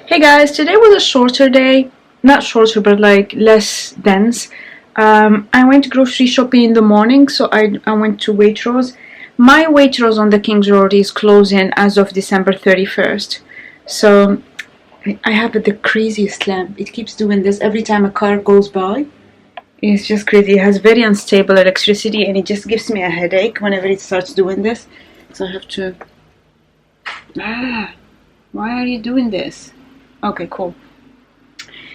Hey guys, today was a shorter day. Not shorter, but like less dense. I went grocery shopping in the morning, so I went to Waitrose. My Waitrose on the King's Road is closing as of December 31st. So I have the craziest lamp. It keeps doing this every time a car goes by. It's just crazy. It has very unstable electricity and it just gives me a headache whenever it starts doing this. So I have to... why are you doing this? Okay, cool.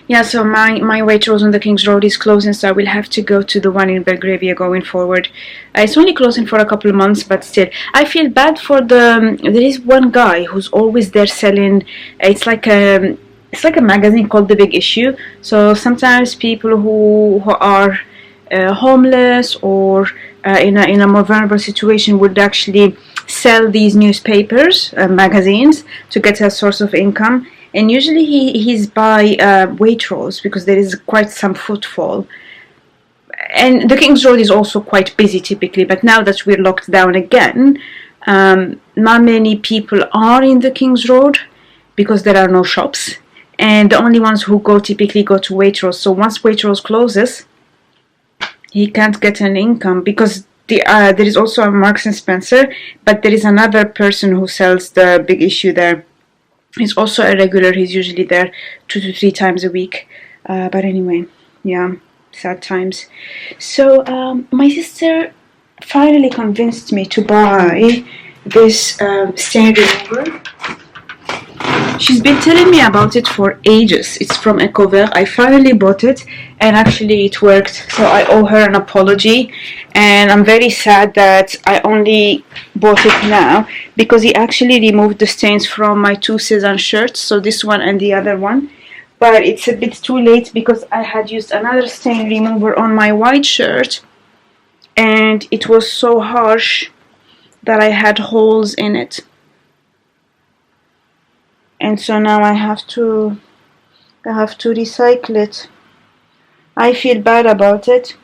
Yeah, so my Waitrose on the King's Road is closing, so I will have to go to the one in Belgravia going forward. It's only closing for a couple of months, but still. I feel bad for the... There is one guy who's always there selling... It's like a magazine called The Big Issue. So sometimes people who are homeless or in a more vulnerable situation would actually sell these newspapers, magazines, to get a source of income. And usually he's by Waitrose because there is quite some footfall. And the King's Road is also quite busy typically, but now that we're locked down again, not many people are in the King's Road because there are no shops. And the only ones who typically go to Waitrose. So once Waitrose closes, he can't get an income because there is also a Marks and Spencer, but there is another person who sells the Big Issue there. He's also a regular. He's usually there 2 to 3 times a week. But anyway, yeah, sad times. So my sister finally convinced me to buy this stain remover. She's been telling me about it for ages. It's from Ecover. I finally bought it and actually it worked. So I owe her an apology. And I'm very sad that I only bought it now because he actually removed the stains from my 2 Sézane shirts. So this one and the other one. But it's a bit too late because I had used another stain remover on my white shirt. And it was so harsh that I had holes in it. And so now I have to recycle it. I feel bad about it.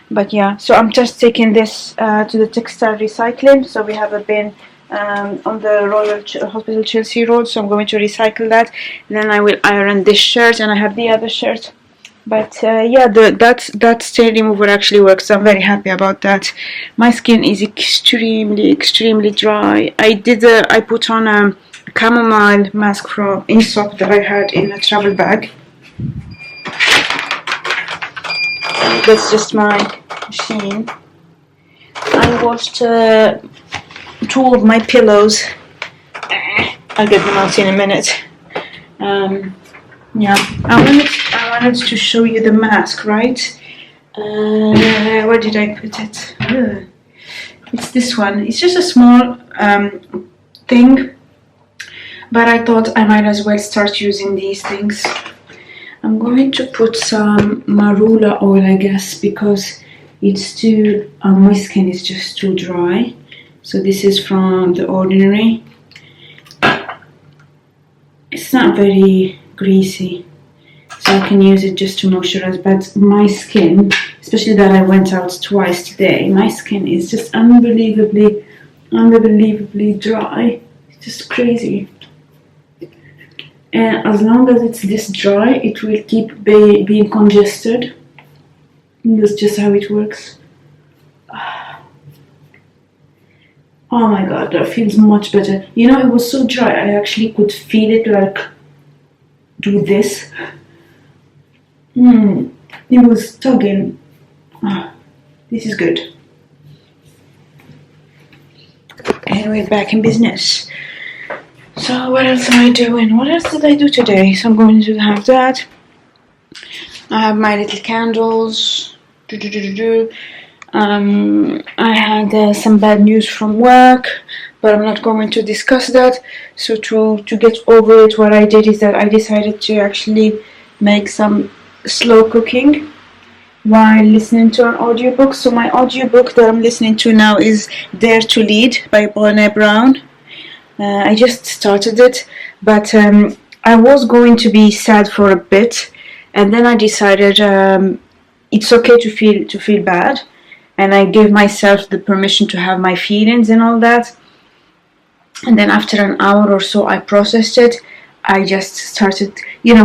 But yeah, so I'm just taking this to the textile recycling. So we have a bin on the Royal Hospital Chelsea Road. So I'm going to recycle that. Then I will iron this shirt and I have the other shirt. But yeah, that stain remover actually works. So I'm very happy about that. My skin is extremely dry. I put on a chamomile mask from Aesop that I had in a travel bag. That's just my machine. I washed 2 of my pillows. I'll get them out in a minute. Yeah, I wanted to show you the mask, right? Where did I put it? It's this one. It's just a small thing. But I thought I might as well start using these things. I'm going to put some marula oil, I guess, because it's too... my skin is just too dry. So this is from The Ordinary. It's not very greasy, so I can use it just to moisturize. But my skin, especially that I went out twice today, my skin is just unbelievably dry. It's just crazy. And as long as it's this dry, it will keep being congested. That's just how it works. Oh my god, that feels much better. You know, it was so dry, I actually could feel it like do this. It was tugging. This is good. And we're back in business. So what else am I doing? What else did I do today? So I'm going to have that. I have my little candles. I had some bad news from work, but I'm not going to discuss that. So to get over it, what I did is that I decided to actually make some slow cooking while listening to an audiobook. So my audiobook that I'm listening to now is Dare to Lead by Brené Brown. I just started it, but I was going to be sad for a bit, and then I decided it's okay to feel bad, and I gave myself the permission to have my feelings and all that. And then after an hour or so I processed it. I just started,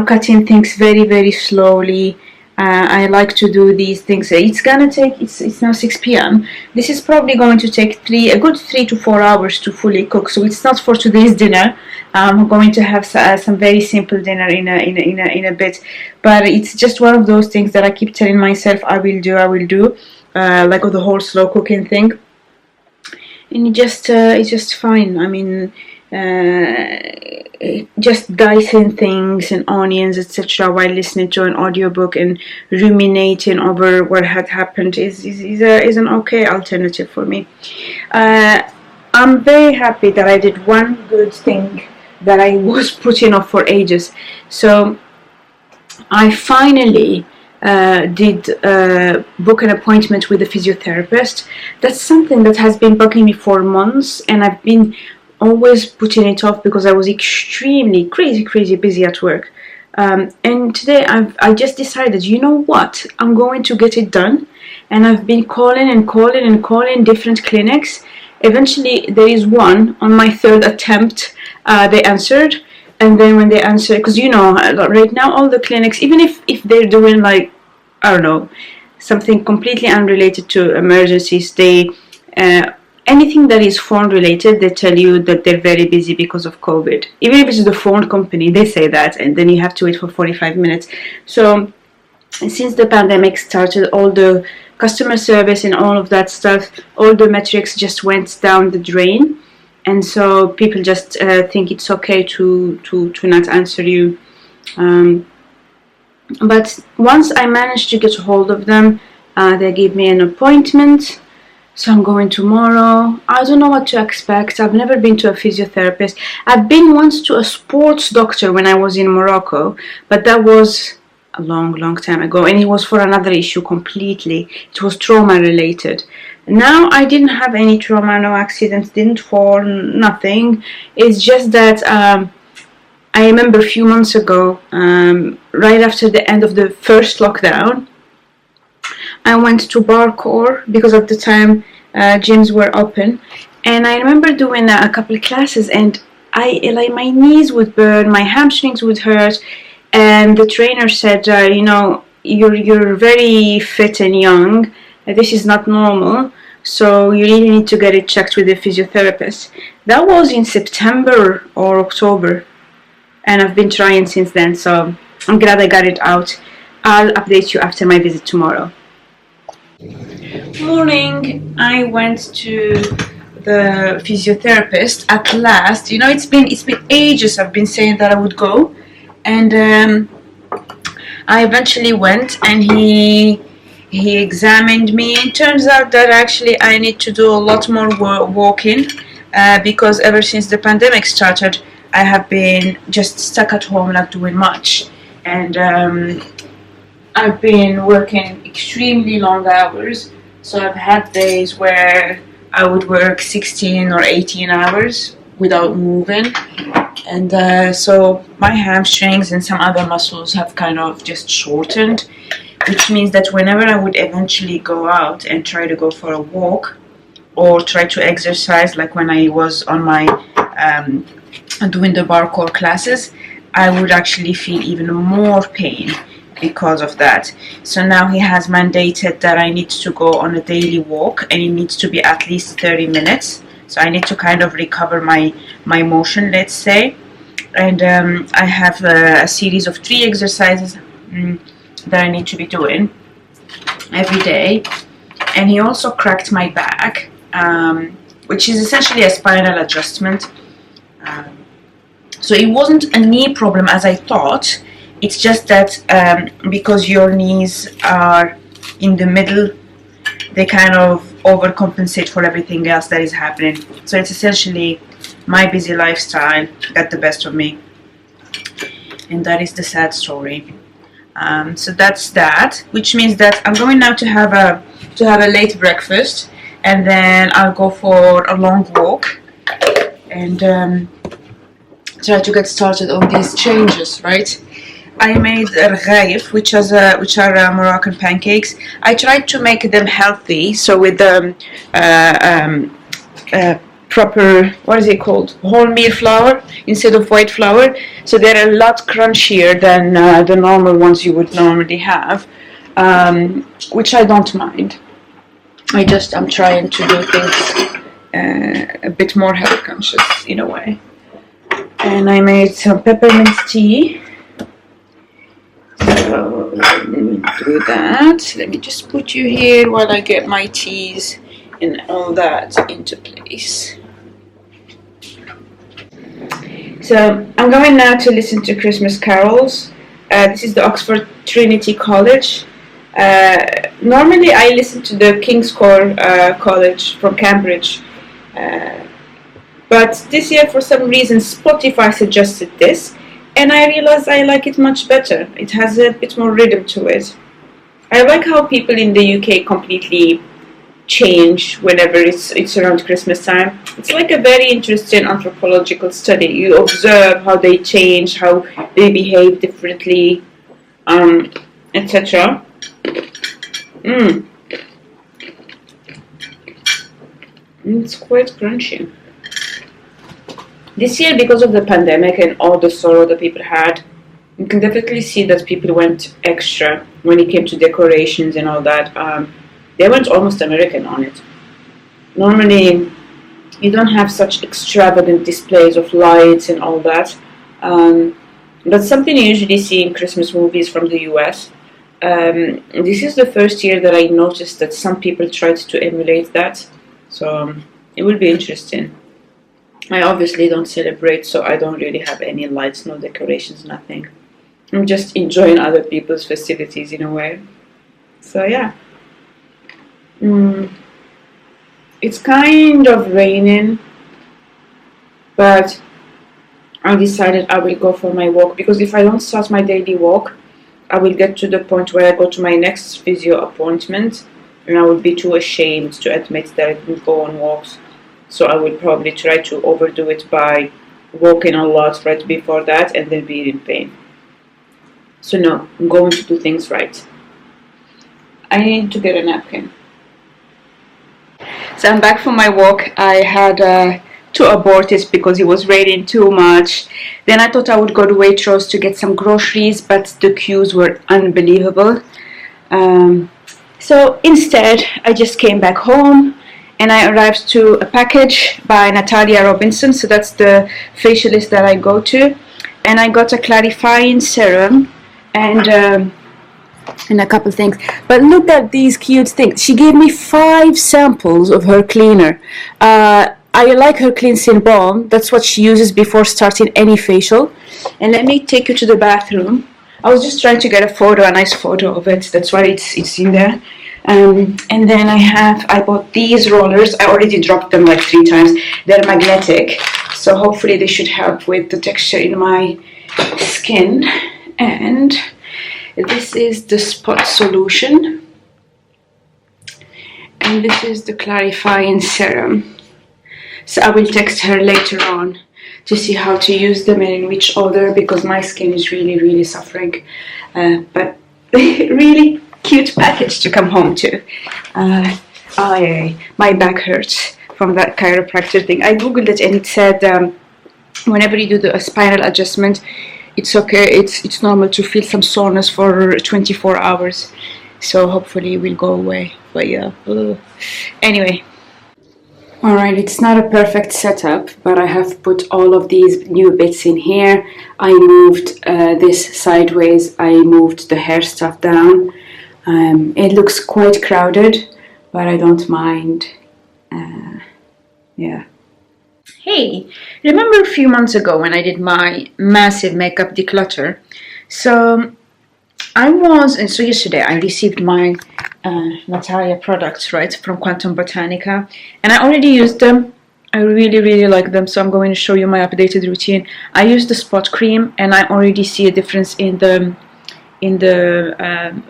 cutting things very, very slowly. I like to do these things. It's gonna take. It's now 6 p.m. This is probably going to take a good 3 to 4 hours to fully cook. So it's not for today's dinner. I'm going to have some very simple dinner in a bit. But it's just one of those things that I keep telling myself I will do. Like the whole slow cooking thing. And it's just fine. I mean, just dicing things and onions, etc., while listening to an audiobook and ruminating over what had happened is an okay alternative for me. I'm very happy that I did one good thing that I was putting off for ages. So I finally did book an appointment with a physiotherapist. That's something that has been bugging me for months, and I've been always putting it off because I was extremely crazy busy at work. And today I just decided, you know what, I'm going to get it done. And I've been calling different clinics. Eventually there is one on my third attempt. They answered. And then when they answer, because right now all the clinics, even if they're doing like, I don't know, something completely unrelated to emergencies, they anything that is phone related, they tell you that they're very busy because of COVID. Even if it's the phone company, they say that, and then you have to wait for 45 minutes. So since the pandemic started, all the customer service and all of that stuff, all the metrics just went down the drain. And so people just think it's okay to not answer you. But once I managed to get a hold of them, they gave me an appointment. So I'm going tomorrow. I don't know what to expect. I've never been to a physiotherapist. I've been once to a sports doctor when I was in Morocco, but that was a long time ago, and it was for another issue completely. It was trauma related. Now I didn't have any trauma, no accidents, didn't fall, nothing. It's just that I remember a few months ago, right after the end of the first lockdown, I went to Kure because at the time gyms were open, and I remember doing a couple of classes, and my knees would burn, my hamstrings would hurt, and the trainer said, you're very fit and young. This is not normal, so you really need to get it checked with a physiotherapist. That was in September or October, and I've been trying since then, so I'm glad I got it out. I'll update you after my visit tomorrow. Morning. I went to the physiotherapist at last. It's been ages I've been saying that I would go, and I eventually went, and he examined me. It turns out that actually I need to do a lot more walking because ever since the pandemic started, I have been just stuck at home, not doing much, and I've been working extremely long hours. So I've had days where I would work 16 or 18 hours without moving, and so my hamstrings and some other muscles have kind of just shortened, which means that whenever I would eventually go out and try to go for a walk or try to exercise, like when I was on my doing the parkour classes, I would actually feel even more pain because of that. So now he has mandated that I need to go on a daily walk, and it needs to be at least 30 minutes. So I need to kind of recover my motion, let's say. And I have a series of 3 exercises that I need to be doing every day. And he also cracked my back, which is essentially a spinal adjustment. So it wasn't a knee problem as I thought. It's just that because your knees are in the middle, they kind of overcompensate for everything else that is happening. So it's essentially my busy lifestyle got the best of me, and that is the sad story. So that's that, which means that I'm going now to have a late breakfast, and then I'll go for a long walk and try to get started on these changes, right? I made rghaif, which are Moroccan pancakes. I tried to make them healthy, so with proper, what is it called, wholemeal flour instead of white flour, so they're a lot crunchier than the normal ones you would normally have, which I don't mind. I'm trying to do things a bit more health conscious in a way. And I made some peppermint tea. So let me do that. Let me just put you here while I get my teas and all that into place. So I'm going now to listen to Christmas carols. This is the Oxford Trinity College. Normally I listen to the King's College from Cambridge, but this year for some reason Spotify suggested this, and I realized I like it much better. It has a bit more rhythm to it. I like how people in the UK completely change whenever it's around Christmas time. It's like a very interesting anthropological study. You observe how they change, how they behave differently, etc. It's quite crunchy. This year, because of the pandemic and all the sorrow that people had, you can definitely see that people went extra when it came to decorations and all that. They went almost American on it. Normally, you don't have such extravagant displays of lights and all that. That's something you usually see in Christmas movies from the US. This is the first year that I noticed that some people tried to emulate that. So it will be interesting. I obviously don't celebrate, so I don't really have any lights, no decorations, nothing. I'm just enjoying other people's festivities in a way. So yeah. It's kind of raining, but I decided I will go for my walk, because if I don't start my daily walk, I will get to the point where I go to my next physio appointment and I will be too ashamed to admit that I didn't go on walks. So I will probably try to overdo it by walking a lot right before that and then be in pain. So no, I'm going to do things right. I need to get a napkin. So I'm back from my walk. I had to abort it because it was raining too much. Then I thought I would go to Waitrose to get some groceries, but the queues were unbelievable. So instead, I just came back home and I arrived to a package by Natalia Robinson. So that's the facialist that I go to. And I got a clarifying serum and a couple things. But look at these cute things. She gave me 5 samples of her cleaner. I like her cleansing balm. That's what she uses before starting any facial. And let me take you to the bathroom. I was just trying to get a nice photo of it. That's why it's in there. And then I bought these rollers. I already dropped them like 3 times. They're magnetic, so hopefully they should help with the texture in my skin. And this is the spot solution. And this is the clarifying serum. So I will text her later on to see how to use them and in which order, because my skin is really suffering. But really cute package to come home to. My back hurts from that chiropractor thing. I googled it and it said whenever you do a spinal adjustment, it's okay, it's normal to feel some soreness for 24 hours. So hopefully it will go away. But yeah, anyway. Alright, it's not a perfect setup, but I have put all of these new bits in here. I moved this sideways, I moved the hair stuff down. It looks quite crowded, but I don't mind. Yeah. Hey, remember a few months ago when I did my massive makeup declutter? So yesterday I received my Natalia products, right, from Quantum Botanica, and I already used them. I really like them, so I'm going to show you my updated routine. I used the spot cream and I already see a difference in the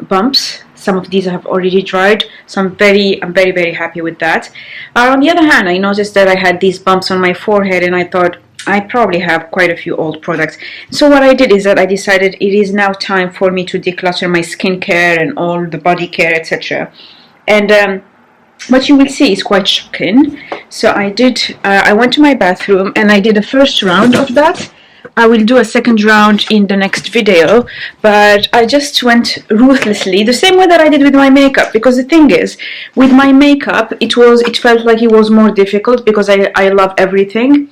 bumps. Some of these have already dried, so I'm very happy with that. On the other hand, I noticed that I had these bumps on my forehead and I thought I probably have quite a few old products. So what I did is that I decided it is now time for me to declutter my skincare and all the body care, etc. And what you will see is quite shocking. So I went to my bathroom and I did a first round of that. I will do a second round in the next video, but I just went ruthlessly, the same way that I did with my makeup, because the thing is, with my makeup, it felt like it was more difficult because I love everything.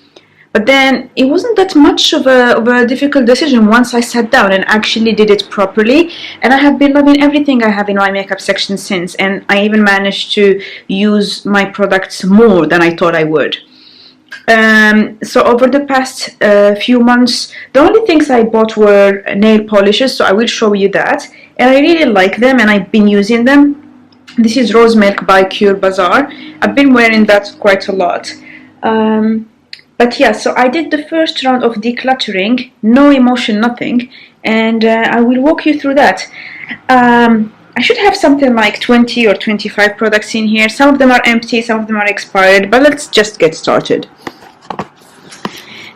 But then it wasn't that much of a difficult decision once I sat down and actually did it properly. And I have been loving everything I have in my makeup section since, and I even managed to use my products more than I thought I would. So over the past few months, the only things I bought were nail polishes, so I will show you that. And I really like them and I've been using them. This is Rose Milk by Kure Bazar. I've been wearing that quite a lot. But yeah, so I did the first round of decluttering, no emotion, nothing, and I will walk you through that. I should have something like 20 or 25 products in here. Some of them are empty, some of them are expired, but let's just get started.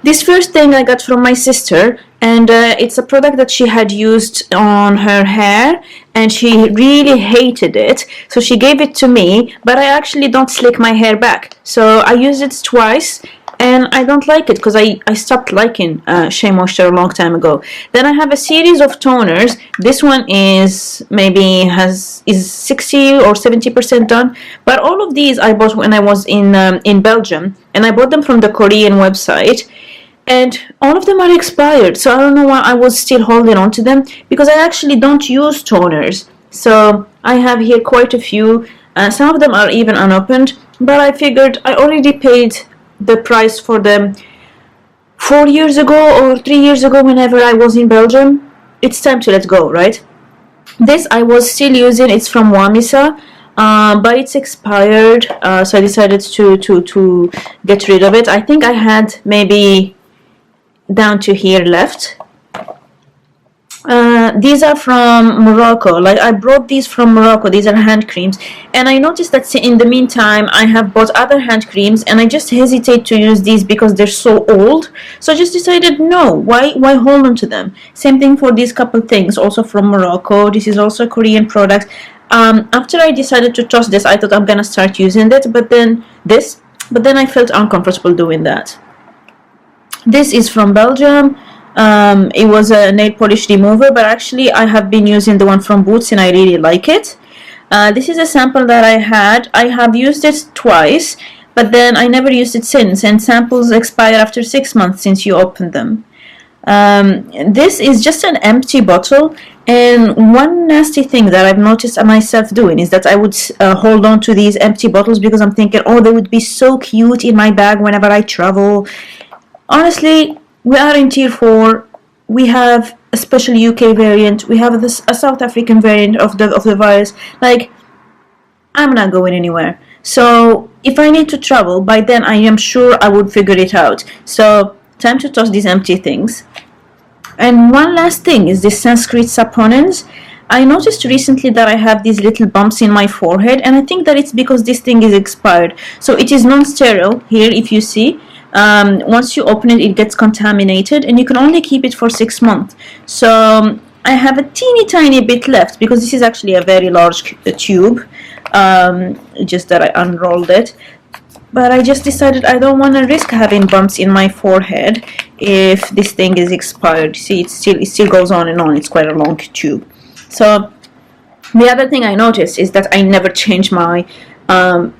This first thing I got from my sister, and it's a product that she had used on her hair and she really hated it, so she gave it to me, but I actually don't slick my hair back, so I used it twice and I don't like it because I stopped liking Shea Moisture a long time ago. Then I have a series of toners. This one is maybe is 60 or 70% done, but all of these I bought when I was in Belgium, and I bought them from the Korean website, and all of them are expired, so I don't know why I was still holding on to them, because I actually don't use toners. So I have here quite a few. Some of them are even unopened, but I figured I already paid the price for them 4 years ago or 3 years ago whenever I was in Belgium. It's time to let go, right? This I was still using. It's from Wamisa, but it's expired, so I decided to get rid of it. I think I had maybe down to here left. These are from Morocco. Like, I brought these from Morocco. These are hand creams, and I noticed that in the meantime I have bought other hand creams, and I just hesitate to use these because they're so old. So I just decided, no, why hold on to them? Same thing for these couple things, also from Morocco. This is also a Korean product. After I decided to toss this, I thought I'm gonna start using it, but then I felt uncomfortable doing that. This is from Belgium. It was a nail polish remover, but actually I have been using the one from Boots and I really like it. This is a sample that I had. I have used it twice, but then I never used it since, and samples expire after 6 months since you open them. This is just an empty bottle, and one nasty thing that I've noticed myself doing is that I would hold on to these empty bottles because I'm thinking, oh, they would be so cute in my bag whenever I travel. Honestly, we are in tier 4. We have a special UK variant. We have a South African variant of the virus. Like, I'm not going anywhere. So if I need to travel, by then I am sure I would figure it out. So time to toss these empty things. And one last thing is this Sanskrit saponins. I noticed recently that I have these little bumps in my forehead, and I think that it's because this thing is expired. So it is non-sterile here, if you see. Once you open it, it gets contaminated, and you can only keep it for 6 months. So I have a teeny tiny bit left because this is actually a very large tube, just that I unrolled it. But I just decided I don't want to risk having bumps in my forehead if this thing is expired. See, it still goes on and on. It's quite a long tube. So the other thing I noticed is that I never change my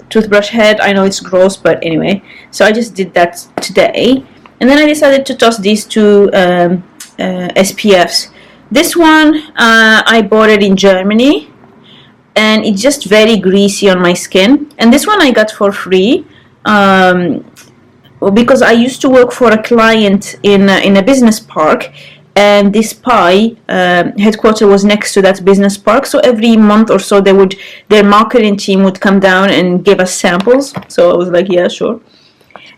toothbrush head. I know it's gross, but anyway, so I just did that today, and then I decided to toss these two SPFs. This one I bought it in Germany, and it's just very greasy on my skin, and this one I got for free because I used to work for a client in a business park, and this SPY headquarters was next to that business park, so every month or so their marketing team would come down and give us samples. So I was like, yeah, sure.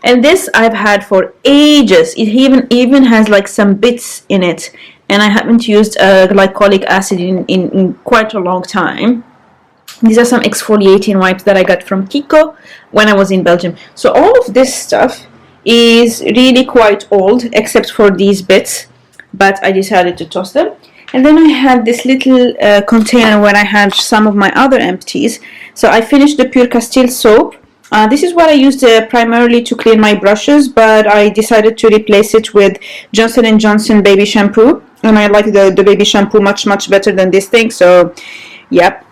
And this I've had for ages. It even has like some bits in it, and I haven't used glycolic acid in quite a long time. These are some exfoliating wipes that I got from Kiko when I was in Belgium. So all of this stuff is really quite old, except for these bits, but I decided to toss them. And then I had this little container where I had some of my other empties. So I finished the Pure Castile soap. This is what I used primarily to clean my brushes, but I decided to replace it with Johnson & Johnson baby shampoo. And I like the baby shampoo much better than this thing. So, yep.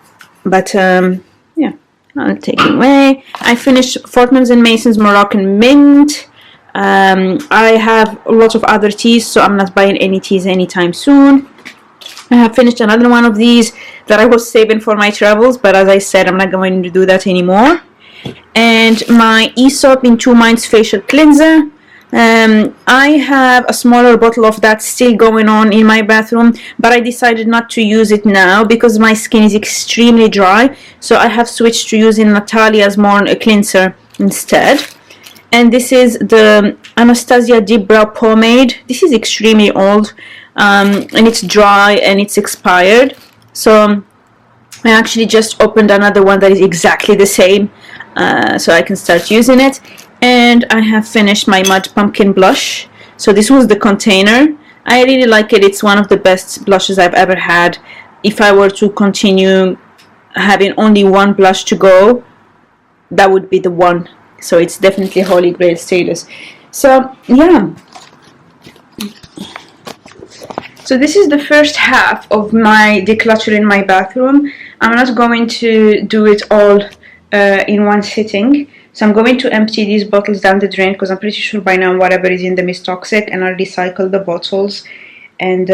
But, yeah, I'll take it away. I finished Fortnum's & Mason's Moroccan Mint. I have a lot of other teas, so I'm not buying any teas anytime soon. I have finished another one of these that I was saving for my travels, but as I said, I'm not going to do that anymore. And my Aesop in 2 Minds facial cleanser. I have a smaller bottle of that still going on in my bathroom, but I decided not to use it now because my skin is extremely dry, so I have switched to using Natalia's more cleanser instead. And this is the Anastasia Deep Brow Pomade. This is extremely old, and it's dry and it's expired. So I actually just opened another one that is exactly the same, so I can start using it. And I have finished my Mud Pumpkin blush. So this was the container. I really like it. It's one of the best blushes I've ever had. If I were to continue having only one blush to go, that would be the one. So it's definitely holy grail status. So yeah. So this is the first half of my declutter in my bathroom. I'm not going to do it all in one sitting. So I'm going to empty these bottles down the drain because I'm pretty sure by now whatever is in them is toxic, and I'll recycle the bottles. And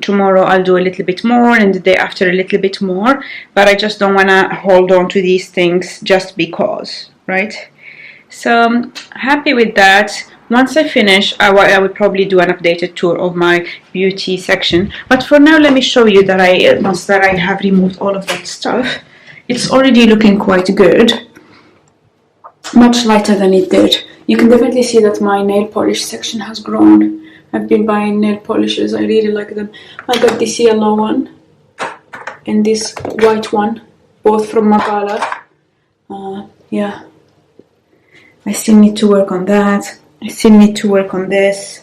tomorrow I'll do a little bit more, and the day after a little bit more. But I just don't want to hold on to these things just because, right? So happy with that. Once I finish, I will probably do an updated tour of my beauty section. But for now, let me show you that once that I have removed all of that stuff, it's already looking quite good. Much lighter than it did. You can definitely see that my nail polish section has grown. I've been buying nail polishes. I really like them. I got this yellow one and this white one, both from Magala. Yeah. I still need to work on that. I still need to work on this.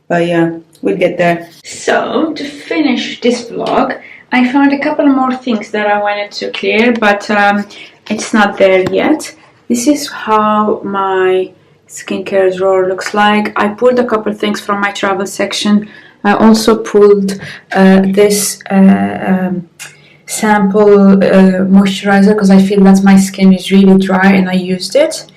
But yeah, we'll get there. So, to finish this vlog, I found a couple more things that I wanted to clear, but it's not there yet. This is how my skincare drawer looks like. I pulled a couple things from my travel section. I also pulled this sample moisturizer because I feel that my skin is really dry and I used it.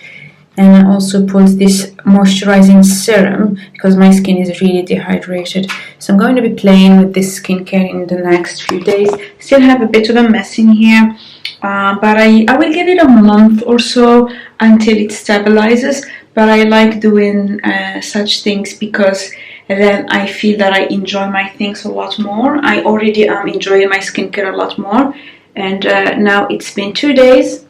And I also pulled this moisturizing serum because my skin is really dehydrated. So I'm going to be playing with this skincare in the next few days. Still have a bit of a mess in here. But I will give it a month or so until it stabilizes. But I like doing such things because then I feel that I enjoy my things a lot more. I already am enjoying my skincare a lot more. And now it's been 2 days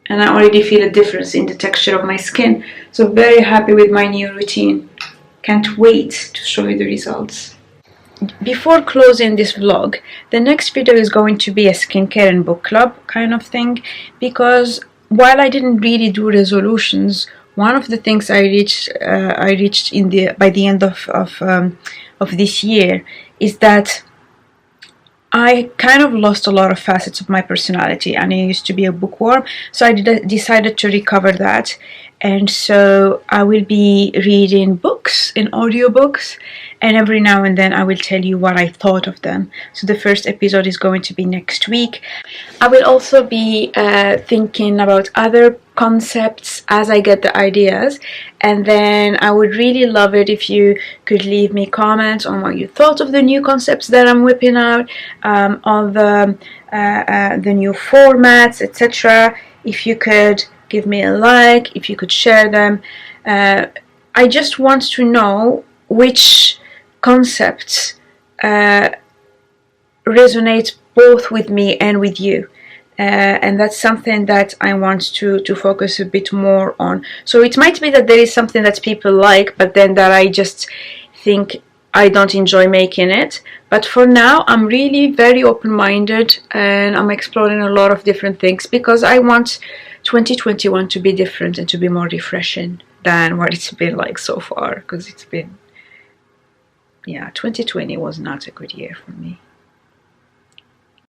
and I already feel a difference in the texture of my skin. So very happy with my new routine. Can't wait to show you the results. Before closing this vlog, the next video is going to be a skincare and book club kind of thing, because while I didn't really do resolutions, one of the things I reached by the end of this year is that I kind of lost a lot of facets of my personality, and I used to be a bookworm, so I decided to recover that. And so I will be reading books in audiobooks, and every now and then I will tell you what I thought of them. So the first episode is going to be next week. I will also be thinking about other concepts as I get the ideas, and then I would really love it if you could leave me comments on what you thought of the new concepts that I'm whipping out, on the new formats, etc. If you could give me a like, if you could share them. I just want to know which concepts resonate both with me and with you. And that's something that I want to focus a bit more on. So it might be that there is something that people like, but then that I just think I don't enjoy making it. But for now, I'm really very open-minded, and I'm exploring a lot of different things because I want 2021 to be different and to be more refreshing than what it's been like so far, because it's been, yeah, 2020 was not a good year for me.